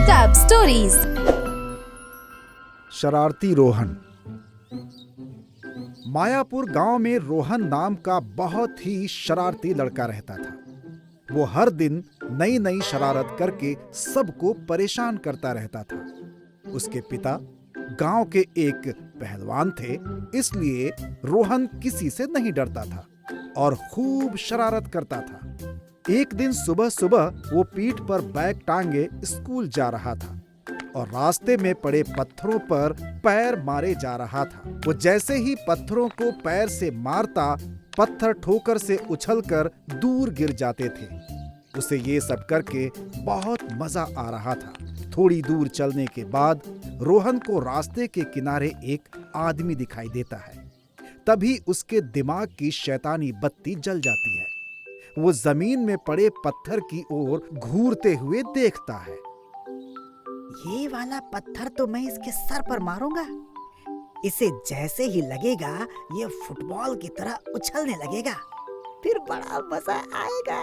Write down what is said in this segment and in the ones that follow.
Tab stories. शरारती रोहन। मायापुर गांव में रोहन नाम का बहुत ही शरारती लड़का रहता था। वो हर दिन नई नई शरारत करके सबको परेशान करता रहता था। उसके पिता गांव के एक पहलवान थे, इसलिए रोहन किसी से नहीं डरता था और खूब शरारत करता था। एक दिन सुबह सुबह वो पीठ पर बैग टांगे स्कूल जा रहा था और रास्ते में पड़े पत्थरों पर पैर मारे जा रहा था। वो जैसे ही पत्थरों को पैर से मारता, पत्थर ठोकर से उछलकर दूर गिर जाते थे। उसे ये सब करके बहुत मजा आ रहा था। थोड़ी दूर चलने के बाद रोहन को रास्ते के किनारे एक आदमी दिखाई देता है। तभी उसके दिमाग की शैतानी बत्ती जल जाती है। वो जमीन में पड़े पत्थर की ओर घूरते हुए देखता है। ये वाला पत्थर तो मैं इसके सर पर मारूंगा। इसे जैसे ही लगेगा ये फुटबॉल की तरह उछलने लगेगा, फिर बड़ा मजा आएगा।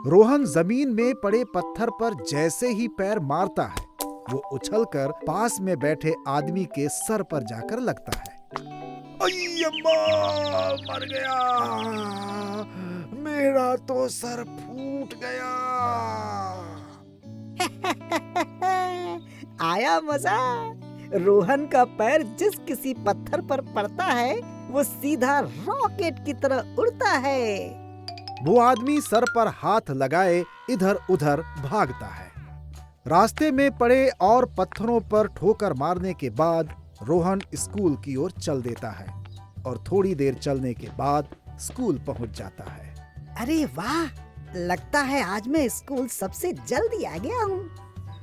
रोहन जमीन में पड़े पत्थर पर जैसे ही पैर मारता है, वो उछलकर पास में बैठे आदमी के सर पर जाकर लगता है। अय्यम्मा, मर गया, मेरा तो सर फूट गया। आया मजा। रोहन का पैर जिस किसी पत्थर पर पड़ता है वो सीधा रॉकेट की तरह उड़ता है। वो आदमी सर पर हाथ लगाए इधर उधर भागता है। रास्ते में पड़े और पत्थरों पर ठोकर मारने के बाद रोहन स्कूल की ओर चल देता है और थोड़ी देर चलने के बाद स्कूल पहुंच जाता है। अरे वाह, लगता है आज मैं स्कूल सबसे जल्दी आ गया हूँ।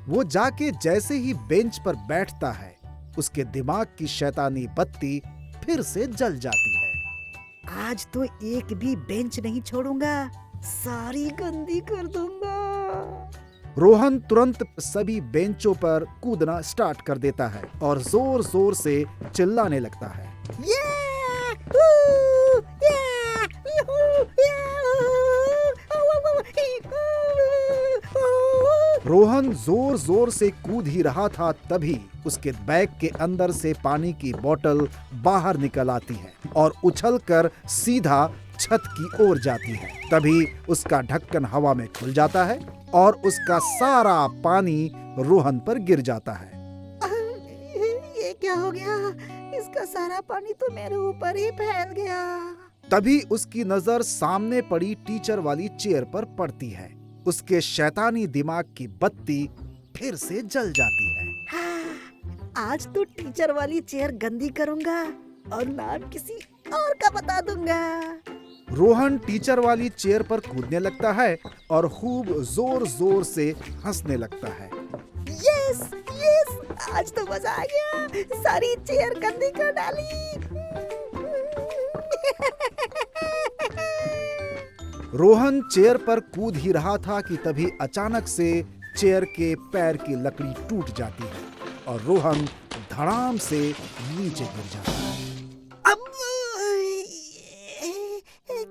वो जाके जैसे ही बेंच पर बैठता है, उसके दिमाग की शैतानी बत्ती फिर से जल जाती है। आज तो एक भी बेंच नहीं छोड़ूंगा, सारी गंदी कर दूंगा। रोहन तुरंत सभी बेंचों पर कूदना स्टार्ट कर देता है और जोर जोर से चिल्लाने लगता है। रोहन जोर जोर से कूद ही रहा था, तभी उसके बैग के अंदर से पानी की बोतल बाहर निकल आती है और उछलकर सीधा छत की ओर जाती है। तभी उसका ढक्कन हवा में खुल जाता है और उसका सारा पानी रोहन पर गिर जाता है। ये क्या हो गया? इसका सारा पानी तो मेरे ऊपर ही फैल गया। तभी उसकी नजर सामने पड़ी टीचर वाली चेयर पर पड़ती है। उसके शैतानी दिमाग की बत्ती फिर से जल जाती है। हाँ, आज तो टीचर वाली चेयर गंदी करूंगा और नाम किसी और का बता दूंगा। रोहन टीचर वाली चेयर पर कूदने लगता है और खूब जोर जोर से हंसने लगता है। यस यस, आज तो मजा आ गया, सारी चेयर गंदी कर डाली। रोहन चेयर पर कूद ही रहा था कि तभी अचानक से चेयर के पैर की लकड़ी टूट जाती है और रोहन धड़ाम से नीचे गिर जाता है।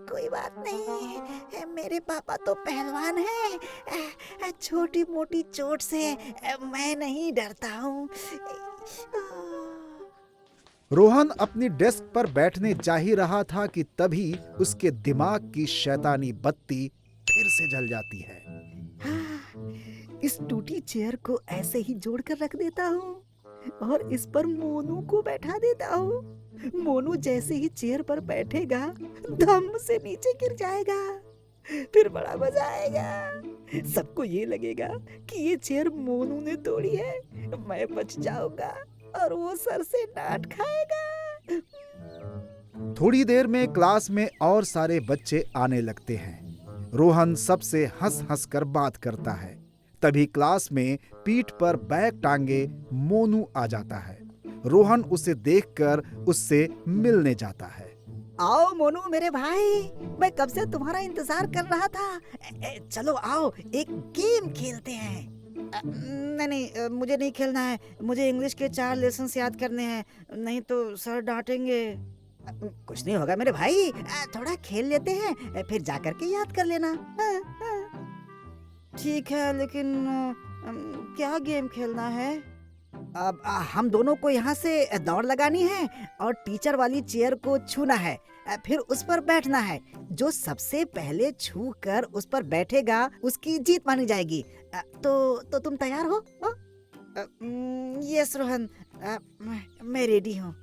कोई बात नहीं, मेरे पापा तो पहलवान हैं। छोटी मोटी चोट से मैं नहीं डरता हूँ। रोहन अपनी डेस्क पर बैठने जा ही रहा था कि तभी उसके दिमाग की शैतानी बत्ती फिर से जल जाती है। इस टूटी चेयर को ऐसे ही जोड़कर रख देता हूँ और इस पर मोनू को बैठा देता हूँ। मोनू जैसे ही चेयर पर बैठेगा, धम से नीचे गिर जाएगा, फिर बड़ा मजा आएगा। सबको ये लगेगा कि ये चेयर मोनू ने तोड़ी है, मैं बच जाऊंगा और वो सर से डांट खाएगा। थोड़ी देर में क्लास में और सारे बच्चे आने लगते हैं। रोहन सबसे हंस हंस कर बात करता है। तभी क्लास में पीठ पर बैग टांगे मोनू आ जाता है। रोहन उसे देखकर उससे मिलने जाता है। आओ मोनू मेरे भाई, मैं कब से तुम्हारा इंतजार कर रहा था। चलो आओ एक गेम खेलते हैं। नहीं, मुझे नहीं खेलना है। मुझे इंग्लिश के 4 लेसन याद करने हैं, नहीं तो सर डांटेंगे। कुछ नहीं होगा मेरे भाई, थोड़ा खेल लेते हैं, फिर जाकर के याद कर लेना। ठीक है, लेकिन क्या गेम खेलना है? अब हम दोनों को यहाँ से दौड़ लगानी है और टीचर वाली चेयर को छूना है, फिर उस पर बैठना है। जो सबसे पहले छू कर उस पर बैठेगा उसकी जीत मानी जाएगी। तो तुम तैयार हो? यस रोहन, मैं रेडी हूँ।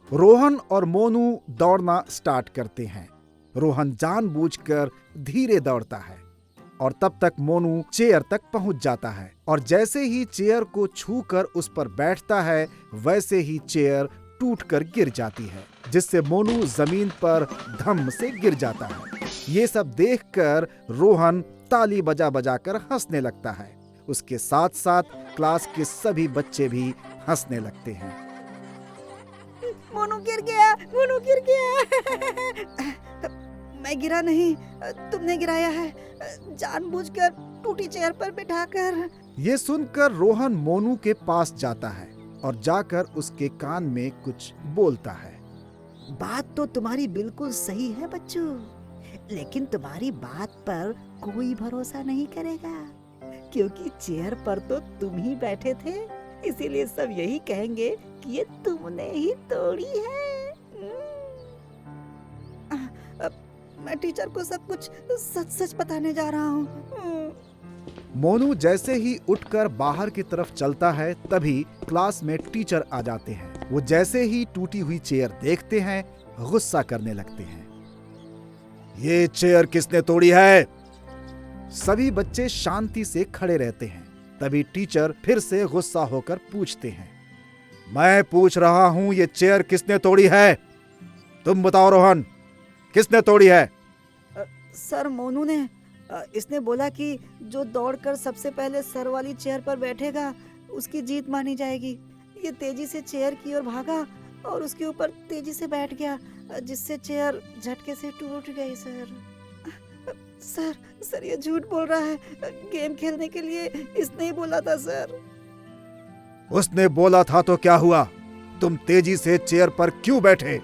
रोहन और मोनू दौड़ना स्टार्ट करते हैं। रोहन जानबूझकर धीरे दौड़ता है और तब तक मोनू चेयर तक पहुंच जाता है और जैसे ही चेयर को छूकर उस पर बैठता है वैसे ही चेयर टूटकर गिर जाती है, जिससे मोनू जमीन पर धम से गिर जाता है। ये सब देखकर रोहन ताली बजा बजाकर हंसने लगता है। उसके साथ साथ क्लास के सभी बच्चे भी हंसने लगते हैं। मोनू गिर गया, मोनू गिर गया। मैं गिरा नहीं, तुमने गिराया है, जानबूझकर टूटी चेयर पर बिठाकर। ये सुनकर रोहन मोनू के पास जाता है और जाकर उसके कान में कुछ बोलता है। बात तो तुम्हारी बिल्कुल सही है बच्चों, लेकिन तुम्हारी बात पर कोई भरोसा नहीं करेगा, क्योंकि चेयर पर तो तुम ही बैठे थे, इसीलिए सब यही कहेंगे कि ये तुमने ही तोड़ी है। मैं टीचर को सब कुछ सच सच बताने जा रहा हूँ। मोनू जैसे ही उठकर बाहर की तरफ चलता है तभी क्लास में टीचर आ जाते हैं। वो जैसे ही टूटी हुई चेयर देखते हैं गुस्सा करने लगते हैं। ये चेयर किसने तोड़ी है? सभी बच्चे शांति से खड़े रहते हैं। तभी टीचर फिर से गुस्सा होकर पूछते हैं, मैं पूछ रहा हूं ये चेयर किसने तोड़ी है? तुम बताओ रोहन, किसने तोड़ी है? सर मोनू ने। इसने बोला कि जो दौड़कर सबसे पहले सर वाली चेयर पर बैठेगा उसकी जीत मानी जाएगी। ये तेजी से चेयर की ओर भागा और उसके ऊपर तेजी से बैठ गया, जिससे चेयर झटके से टूट गई। सर ये झूठ बोल रहा है। गेम खेलने के लिए इसने ही बोला था सर। उसने बोला था तो क्या हुआ? तुम तेजी से चेयर पर क्यों बैठे?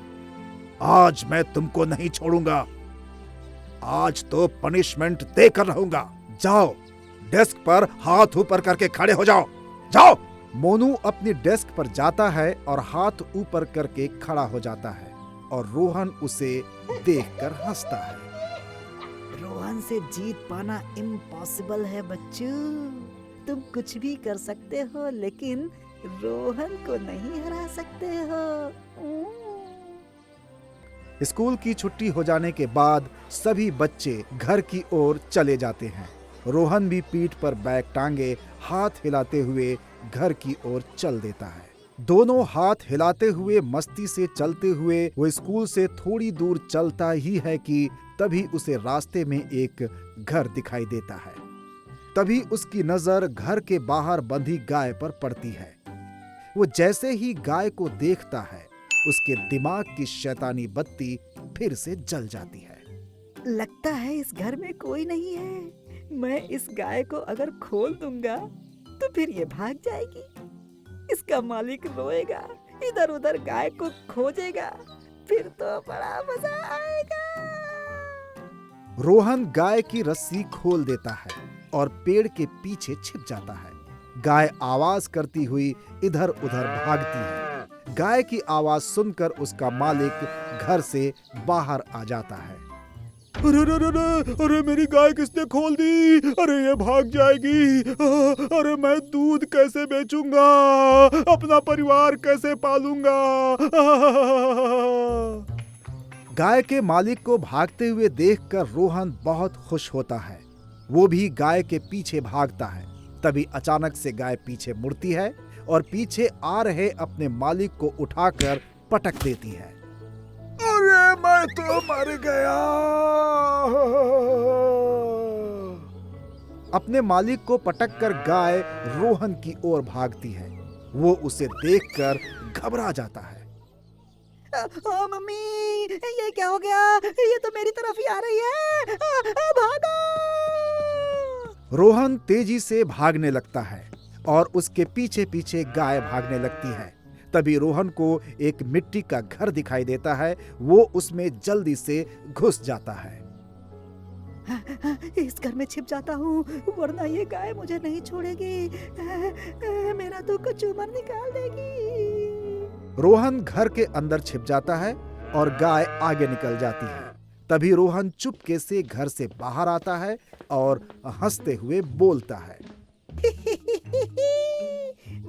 आज मैं तुमको नहीं छोड़ूंगा। आज तो पनिशमेंट देकर रहूंगा। जाओ डेस्क पर हाथ ऊपर करके खड़े हो जाओ। जाओ। मोनू अपनी डेस्क पर जाता है और हाथ ऊपर करके खड़ा हो जाता है और रोहन उसे देखकर हंसता है। रोहन से जीत पाना इम्पॉसिबल है बच्चों। तुम कुछ भी कर सकते हो लेकिन रोहन को नहीं हरा सकते हो। स्कूल की छुट्टी हो जाने के बाद सभी बच्चे घर की ओर चले जाते हैं। रोहन भी पीठ पर बैग टांगे हाथ हिलाते हुए घर की ओर चल देता है। दोनों हाथ हिलाते हुए मस्ती से चलते हुए वो स्कूल से थोड़ी दूर चलता ही है कि तभी उसे रास्ते में एक घर दिखाई देता है। तभी उसकी नजर घर के बाहर बंधी गाय पर पड़ती है। वो जैसे ही गाय को देखता है उसके दिमाग की शैतानी बत्ती फिर से जल जाती है। लगता है इस घर में कोई नहीं है। मैं इस गाय को अगर खोल दूंगा तो फिर ये भाग जाएगी। इसका मालिक रोएगा, इधर उधर गाय को खोजेगा, फिर तो बड़ा मजा आएगा। रोहन गाय की रस्सी खोल देता है और पेड़ के पीछे छिप जाता है। गाय आवाज करती हुई इधर उधर भागती है। गाय की आवाज सुनकर उसका मालिक घर से बाहर आ जाता है। अरे अरे अरे अरे मेरी गाय किसने खोल दी? अरे ये भाग जाएगी। अरे मैं दूध कैसे बेचूंगा? अपना परिवार कैसे पालूंगा? गाय के मालिक को भागते हुए देखकर रोहन बहुत खुश होता है। वो भी गाय के पीछे भागता है। तभी अचानक से गाय पीछे मुड़ती है और पीछे आ रहे अपने मालिक को उठाकर पटक देती है। अरे मैं तो मर गया। अपने मालिक को पटककर गाय रोहन की ओर भागती है। वो उसे देखकर घबरा जाता है। ओ मम्मी, ये क्या हो गया? ये तो मेरी तरफ ही आ रही है। भागो! रोहन तेजी से भागने लगता है और उसके पीछे पीछे गाय भागने लगती है। तभी रोहन को एक मिट्टी का घर दिखाई देता है। वो उसमें जल्दी से घुस जाता है। इस घर में छिप जाता हूँ, वरना ये गाय मुझे नहीं छोड़ेगी। मेरा तो कचूमर निकाल देगी। रोहन घर के अंदर छिप जाता है और गाय आगे निकल जाती है। तभी रोहन चुपके से घर से बाहर आता है और हंसते हुए बोलता है,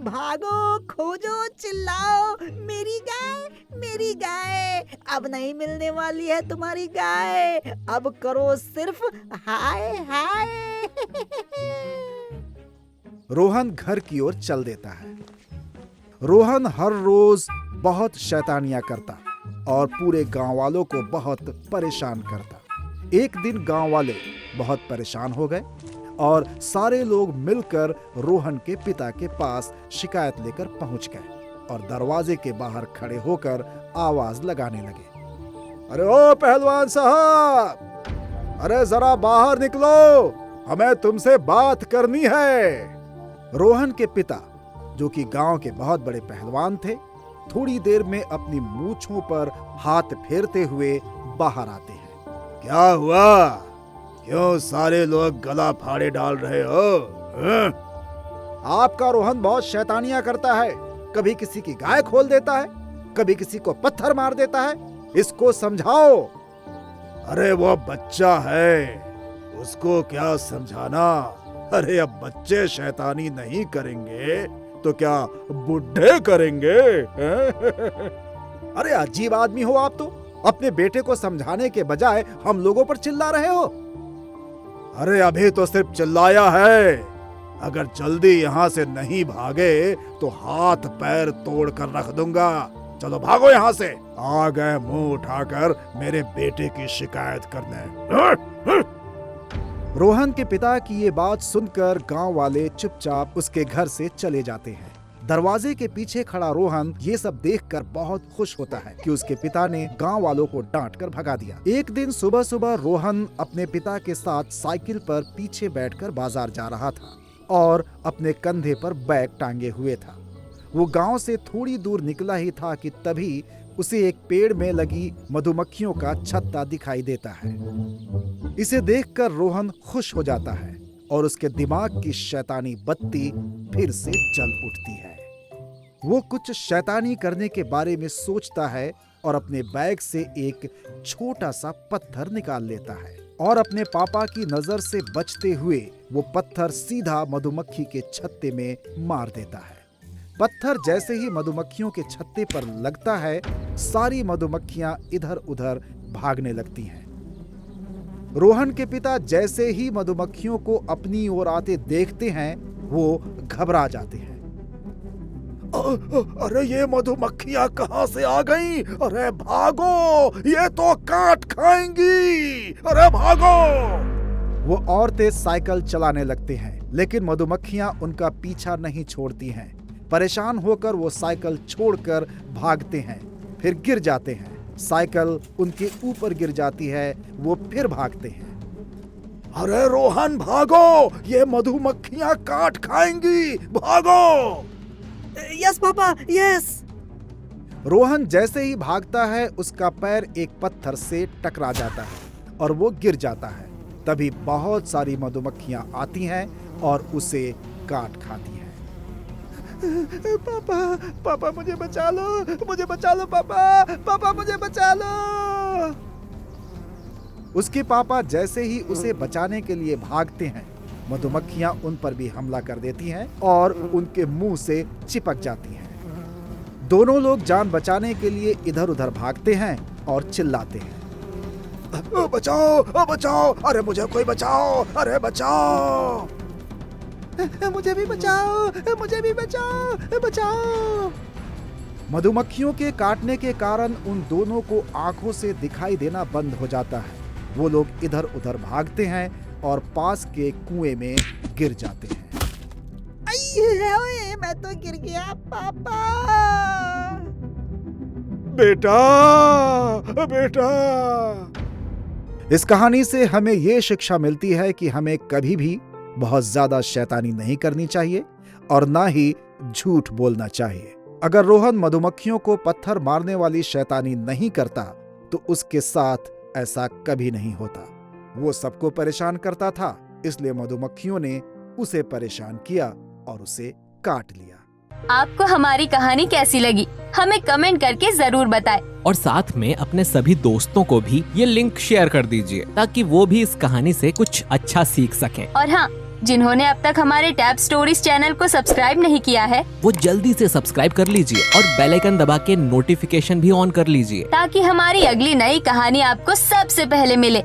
भागो, खोजो, चिल्लाओ, मेरी गाय, मेरी गाय, अब नहीं मिलने वाली है तुम्हारी गाय, अब करो सिर्फ हाय हाय। रोहन घर की ओर चल देता है। रोहन हर रोज बहुत शैतानियां करता और पूरे गांव वालों को बहुत परेशान करता। एक दिन गांव वाले बहुत परेशान हो गए और सारे लोग मिलकर रोहन के पिता के पास शिकायत लेकर पहुंच गए और दरवाजे के बाहर खड़े होकर आवाज लगाने लगे, अरे ओ पहलवान साहब, अरे जरा बाहर निकलो, हमें तुमसे बात करनी है। रोहन के पिता, जो कि गांव के बहुत बड़े पहलवान थे, थोड़ी देर में अपनी मूंछों पर हाथ फेरते हुए बाहर आते हैं। क्या हुआ? क्यों सारे लोग गला फाड़े डाल रहे हो? आपका रोहन बहुत शैतानियां करता है, कभी किसी की गाय खोल देता है, कभी किसी को पत्थर मार देता है, इसको समझाओ। अरे वो बच्चा है, उसको क्या समझाना? अरे अब बच्चे शैतानी नहीं करेंगे तो क्या बुढ़े करेंगे? अरे अजीब आदमी हो आप तो, अपने बेटे को समझाने के बजाय हम लोगों पर चिल्ला रहे हो। अरे अभी तो सिर्फ चिल्लाया है, अगर जल्दी यहाँ से नहीं भागे तो हाथ पैर तोड़ कर रख दूंगा। चलो भागो यहाँ से, आ गए मुंह उठाकर मेरे बेटे की शिकायत करने। रोहन के पिता की ये बात सुनकर गांव वाले चुपचाप उसके घर से चले जाते हैं। दरवाजे के पीछे खड़ा रोहन ये सब देखकर बहुत खुश होता है कि उसके पिता ने गांव वालों को डांट कर भगा दिया। एक दिन सुबह सुबह रोहन अपने पिता के साथ साइकिल पर पीछे बैठकर बाजार जा रहा था और अपने कंधे पर बैग टांगे हुए था। वो गांव से थोड़ी दूर निकला ही था कि तभी उसे एक पेड़ में लगी मधुमक्खियों का छत्ता दिखाई देता है। इसे देखकर रोहन खुश हो जाता है और उसके दिमाग की शैतानी बत्ती फिर से जल उठती है। वो कुछ शैतानी करने के बारे में सोचता है और अपने बैग से एक छोटा सा पत्थर निकाल लेता है और अपने पापा की नजर से बचते हुए वो पत्थर सीधा मधुमक्खी के छत्ते में मार देता है। पत्थर जैसे ही मधुमक्खियों के छत्ते पर लगता है, सारी मधुमक्खियां इधर उधर भागने लगती हैं। रोहन के पिता जैसे ही मधुमक्खियों को अपनी ओर आते देखते हैं, वो घबरा जाते हैं। अरे ये मधुमक्खियां कहां से आ गईं? अरे भागो, ये तो काट खाएंगी, अरे भागो। वो और तेज साइकिल चलाने लगते हैं, लेकिन मधुमक्खियां उनका पीछा नहीं छोड़ती हैं। परेशान होकर वो साइकिल छोड़कर भागते हैं, फिर गिर जाते हैं। साइकिल उनके ऊपर गिर जाती है, वो फिर भागते हैं। अरे रोहन भागो, ये मधुमक्खियां काट खाएंगी, भागो। Yes papa, yes. रोहन जैसे ही भागता है, उसका पैर एक पत्थर से टकरा जाता है और वो गिर जाता है। तभी बहुत सारी मधुमक्खियां आती हैं और उसे काट खाती हैं। पापा, पापा मुझे बचा लो, मुझे बचा लो पापा, पापा मुझे बचा लो। उसके पापा जैसे ही उसे बचाने के लिए भागते हैं, मधुमक्खियां उन पर भी हमला कर देती हैं और उनके मुंह से चिपक जाती हैं। दोनों लोग जान बचाने के लिए इधर उधर भागते हैं और चिल्लाते हैं, बचाओ, बचाओ, अरे मुझे कोई बचाओ, अरे बचाओ, मुझे भी बचाओ, मुझे भी बचाओ, बचाओ। मधुमक्खियों के काटने के कारण उन दोनों को आंखों से दिखाई देना बंद हो जाता है। वो लोग इधर उधर भागते हैं और पास के कुएं में गिर जाते हैं। ओए, मैं तो गिर गया पापा। बेटा, बेटा। इस कहानी से हमें ये शिक्षा मिलती है कि हमें कभी भी बहुत ज्यादा शैतानी नहीं करनी चाहिए और ना ही झूठ बोलना चाहिए। अगर रोहन मधुमक्खियों को पत्थर मारने वाली शैतानी नहीं करता तो उसके साथ ऐसा कभी नहीं होता। वो सबको परेशान करता था, इसलिए मधुमक्खियों ने उसे परेशान किया और उसे काट लिया। आपको हमारी कहानी कैसी लगी हमें कमेंट करके जरूर बताएं। और साथ में अपने सभी दोस्तों को भी ये लिंक शेयर कर दीजिए ताकि वो भी इस कहानी से कुछ अच्छा सीख सकें। और हाँ, जिन्होंने अब तक हमारे टैब स्टोरीज चैनल को सब्सक्राइब नहीं किया है वो जल्दी से सब्सक्राइब कर लीजिए और बेल आइकन दबा के नोटिफिकेशन भी ऑन कर लीजिए ताकि हमारी अगली नई कहानी आपको सबसे पहले मिले।